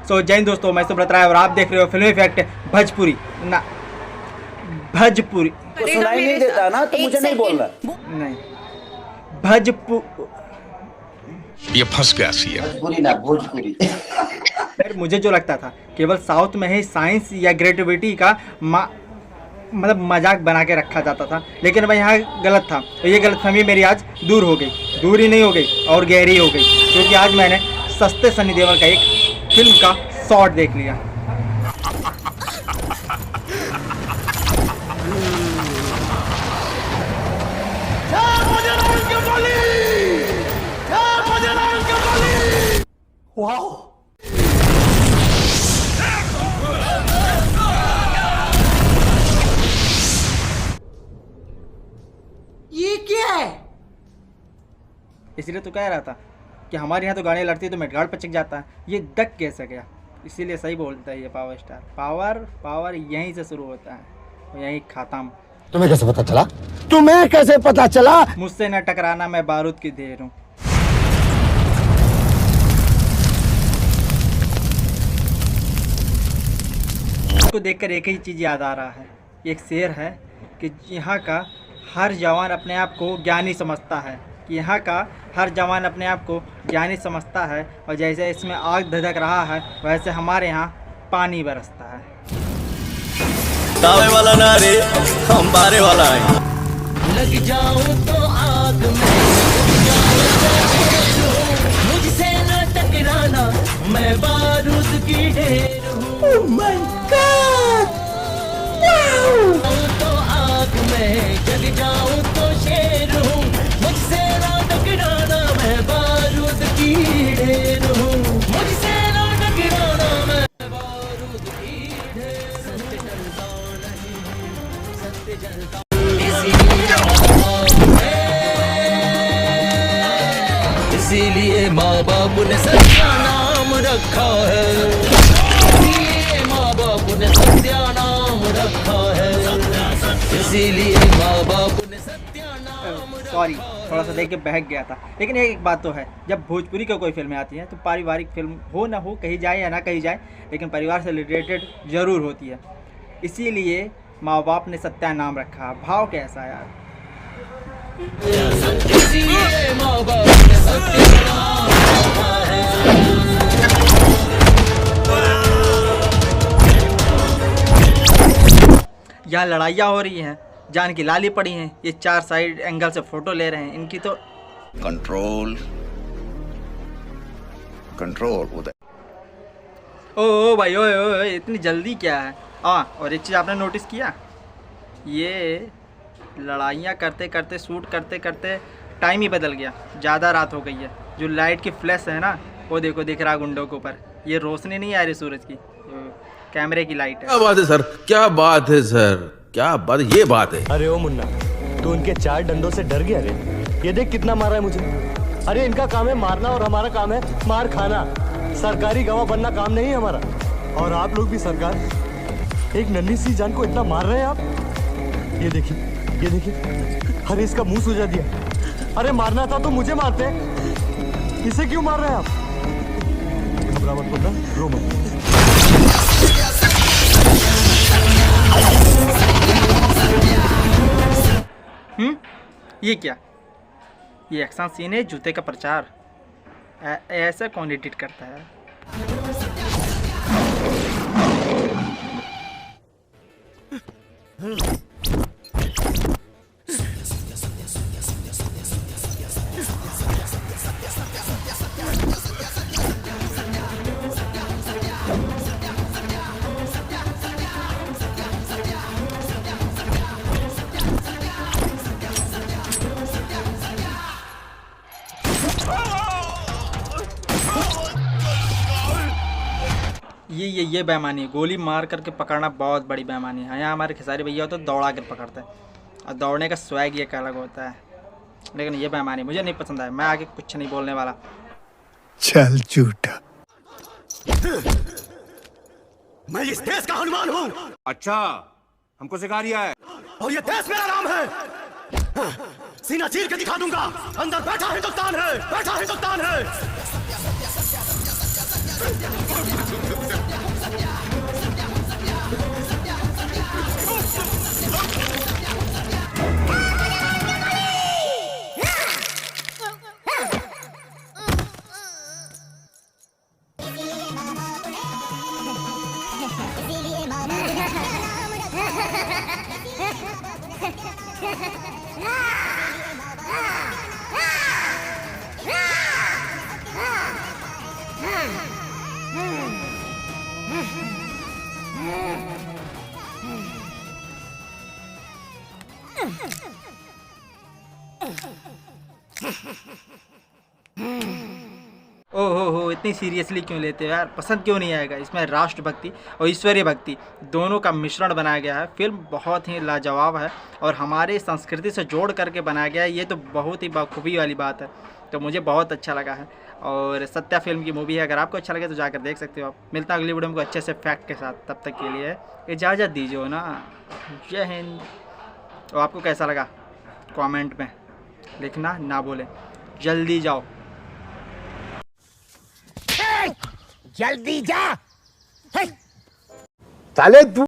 सो जय हिंद दोस्तों, मैं सुब्रत राय और आप देख रहे हो फिल्म इफेक्ट भोजपुरी ना भोजपुरी। तो सुनाई नहीं देता ना, तो मुझे नहीं बोलना। नहीं भोजपुरी, ये फंस गया सी भोजपुरी ना भोजपुरी। फिर मुझे जो लगता था केवल साउथ में ही साइंस या क्रिएटिविटी का मतलब मजाक बना के रखा जाता था, लेकिन मैं यहाँ गलत था। तो ये गलतफहमी मेरी आज दूर हो गई, दूर ही नहीं हो गई और गहरी हो गई, क्योंकि आज मैंने सस्ते सनी देओल का एक फिल्म का शॉट देख लिया। वाओ, ये क्या है? इसलिए तो कह रहा था कि हमारे यहाँ तो गाड़ियाँ लड़ती है तो मेडगार्ड पर चिक जाता है, ये दक कैसे गया। इसीलिए सही बोलता है ये पावर स्टार। पावर यहीं से शुरू होता है और यहीं खत्म। तुम्हें कैसे पता चला? तुम्हें कैसे पता चला? मुझसे न टकराना, मैं बारूद की ढेर हूँ। इसको देखकर एक ही चीज़ याद आ रहा है, एक शेर है कि यहाँ का हर जवान अपने आप को ज्ञानी समझता है, कि यहाँ का हर जवान अपने आप को ज्ञानी समझता है, और जैसे इसमें आग धधक रहा है वैसे हमारे यहाँ पानी बरसता है। दावे वाला ना रे, हम बारे वाला है। लग जाऊं तो आग में, मुझसे न टकराना, मैं बारूद की ढेर हूँ। Oh my God! Wow! तो आग में जल जाऊं तो शेर हूँ, मुझसे न टकराना, मैं बारूद की ढेर हूँ। मुझसे न टकराना, मैं बारूद की ढेर। सत्य जलता नहीं, सत्य जलता। इसीलिए माँ बाप ने सत्या नाम रखा है, इसीलिए माँ बाप ने सत्या नाम रखा है, इसीलिए माँ बाप ने सत्या नाम। सॉरी, थोड़ा सा देख के बहक गया था। लेकिन एक बात तो है, जब भोजपुरी की कोई फिल्में आती हैं तो पारिवारिक फिल्म हो ना हो, कही जाए या ना कही जाए, लेकिन परिवार से रिलेटेड ज़रूर होती है। इसीलिए माँ बाप ने सत्या नाम रखा। भाव कैसा यार। इसीलिए माँ बाप ने सत्या नाम रखा है। यहाँ लड़ाइयाँ हो रही हैं, जान की लाली पड़ी हैं, ये 4 साइड एंगल से फोटो ले रहे हैं इनकी तो। कंट्रोल कंट्रोल उधर। ओ भाई, ओए इतनी जल्दी क्या है। और एक चीज़ आपने नोटिस किया, ये लड़ाइयाँ करते करते, शूट करते करते टाइम ही बदल गया, ज़्यादा रात हो गई है। जो लाइट की फ्लैश है ना, वो देखो दिख रहा गुंडों के ऊपर, ये रोशनी नहीं आ रही सूरज की, कैमरे की लाइट है। क्या बात है सर, क्या बात है सर, क्या बात, ये बात है। अरे ओ मुन्ना, तू उनके 4 डंडों से डर गया रे? ये देख कितना मारा है मुझे। अरे इनका काम है मारना और हमारा काम है मार खाना। सरकारी गवाह बनना काम नहीं है हमारा। और आप लोग भी सरकार, एक नन्ही सी जान को इतना मार रहे हैं आप। ये देखिए, ये देखिए, अरे इसका मुंह सूजा दिया। अरे मारना था तो मुझे मारते, इसे क्यों मार रहे हैं आप? घबरा मत मुन्ना, रो मत। ये क्या, ये एक्शन सीन है, जूते का प्रचार। ऐसा कौन एडिट करता है? ये बेईमानी है। गोली मार करके पकड़ना बहुत बड़ी बेईमानी है। यहाँ हमारे खेसारी भैया होते तो दौड़ा कर पकड़ते हैं, और दौड़ने का स्वैग एक अलग होता है। लेकिन ये बेईमानी मुझे नहीं पसंद है। मैं आगे कुछ नहीं बोलने वाला। चल झूठा। मैं इस देश का हनुमान हूँ। अच्छा, हमको सिखा रिया है। और ये देश मेरा नाम है। सीना चीर के दिखा दूंगा। अंदर बैठा हिंदुस्तान है, बैठा हिंदुस्तान है। हो इतनी सीरियसली क्यों लेते हो यार? पसंद क्यों नहीं आएगा? इसमें राष्ट्रभक्ति और ईश्वरीय भक्ति दोनों का मिश्रण बनाया गया है। फिल्म बहुत ही लाजवाब है और हमारी संस्कृति से जोड़ करके बनाया गया है, ये तो बहुत ही बखूबी वाली बात है। तो मुझे बहुत अच्छा लगा है और सत्या फिल्म की मूवी है। अगर आपको अच्छा लगे तो जाकर देख सकते हो आप। मिलता है अगली वीडियो में अच्छे से फैक्ट के साथ। तब तक के लिए इजाज़त दीजिए ना। जय हिंद। और आपको कैसा लगा कमेंट में लिखना ना भूलें। जल्दी जाओ। जल्दी जा साले तू